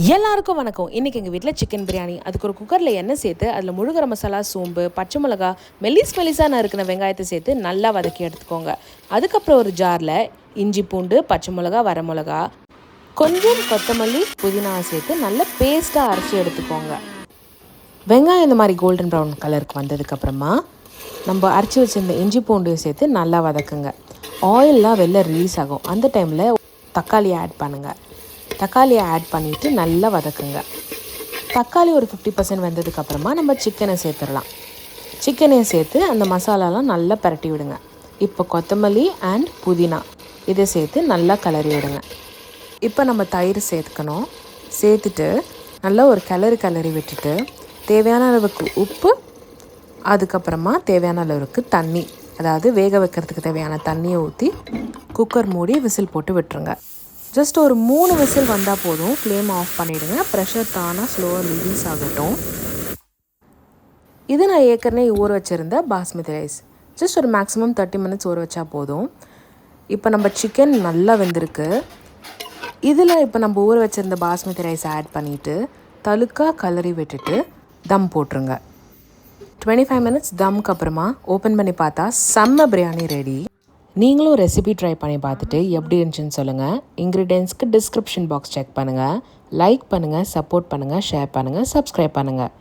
எல்லாருக்கும் வணக்கம். இன்றைக்கி எங்கள் வீட்டில் சிக்கன் பிரியாணி. அதுக்கு ஒரு குக்கரில் எண்ணெய் சேர்த்து அதில் முழுகிற மசாலா, சோம்பு, பச்சை மிளகா, மெல்லிஸாக நறுக்கின வெங்காயத்தை சேர்த்து நல்லா வதக்கி எடுத்துக்கோங்க. அதுக்கப்புறம் ஒரு ஜாரில் இஞ்சி, பூண்டு, பச்சை மிளகா, வரமிளகா, கொஞ்சம் கொத்தமல்லி, புதினாவை சேர்த்து நல்லா பேஸ்ட்டாக அரைச்சி எடுத்துக்கோங்க. வெங்காயம் இந்த மாதிரி கோல்டன் ப்ரௌன் கலருக்கு வந்ததுக்கப்புறமா நம்ம அரைச்சி வச்சுருந்த இஞ்சி பூண்டையும் சேர்த்து நல்லா வதக்குங்க. ஆயிலெலாம் வெளில ரிலீஸ் ஆகும். அந்த டைமில் தக்காளியை ஆட் பண்ணுங்கள். தக்காளியை ஆட் பண்ணிவிட்டு நல்லா வதக்குங்க. தக்காளி ஒரு 50% வெந்ததுக்கப்புறமா நம்ம சிக்கனை சேர்த்துடலாம். சிக்கனையும் சேர்த்து அந்த மசாலாலாம் நல்லா பரட்டி விடுங்க. இப்போ கொத்தமல்லி அண்ட் புதினா இதை சேர்த்து நல்லா கிளறி விடுங்க. இப்போ நம்ம தயிர் சேர்த்துக்கணும். சேர்த்துட்டு நல்லா ஒரு கிளறி விட்டுட்டு தேவையான அளவுக்கு உப்பு, அதுக்கப்புறமா தேவையான அளவுக்கு தண்ணி, அதாவது வேக வைக்கிறதுக்கு தேவையான தண்ணியை ஊற்றி குக்கர் மூடி விசில் போட்டு விட்டுருங்க. ஜஸ்ட் ஒரு 3 விசில் வந்தால் போதும். ஃப்ளேம் ஆஃப் பண்ணிவிடுங்க. ப்ரெஷர் தானாக ஸ்லோவாக ரிலீஸ் ஆகட்டும். இது நான் ஏற்கனவே ஊற வச்சுருந்த பாஸ்மதி ரைஸ். ஜஸ்ட் ஒரு மேக்ஸிமம் 30 மினிட்ஸ் ஊற வச்சா போதும். இப்போ நம்ம சிக்கன் நல்லா வெந்திருக்கு. இதில் இப்போ நம்ம ஊற வச்சுருந்த பாஸ்மதி ரைஸ் ஆட் பண்ணிவிட்டு தலுக்காக கிளறி விட்டுட்டு தம் போட்டுருங்க. 25 மினிட்ஸ் தம்க்கு அப்புறமா ஓப்பன் பண்ணி பார்த்தா செம்ம பிரியாணி ரெடி. நீங்களும் ரெசிபி ட்ரை பண்ணி பார்த்துட்டு எப்படி இருந்துச்சுன்னு சொல்லுங்கள். இன்க்ரீடியன்ட்ஸ்க்கு டிஸ்கிரிப்ஷன் பாக்ஸ் செக் பண்ணுங்கள். லைக் பண்ணுங்கள், சப்போர்ட் பண்ணுங்கள், ஷேர் பண்ணுங்கள், சப்ஸ்கிரைப் பண்ணுங்கள்.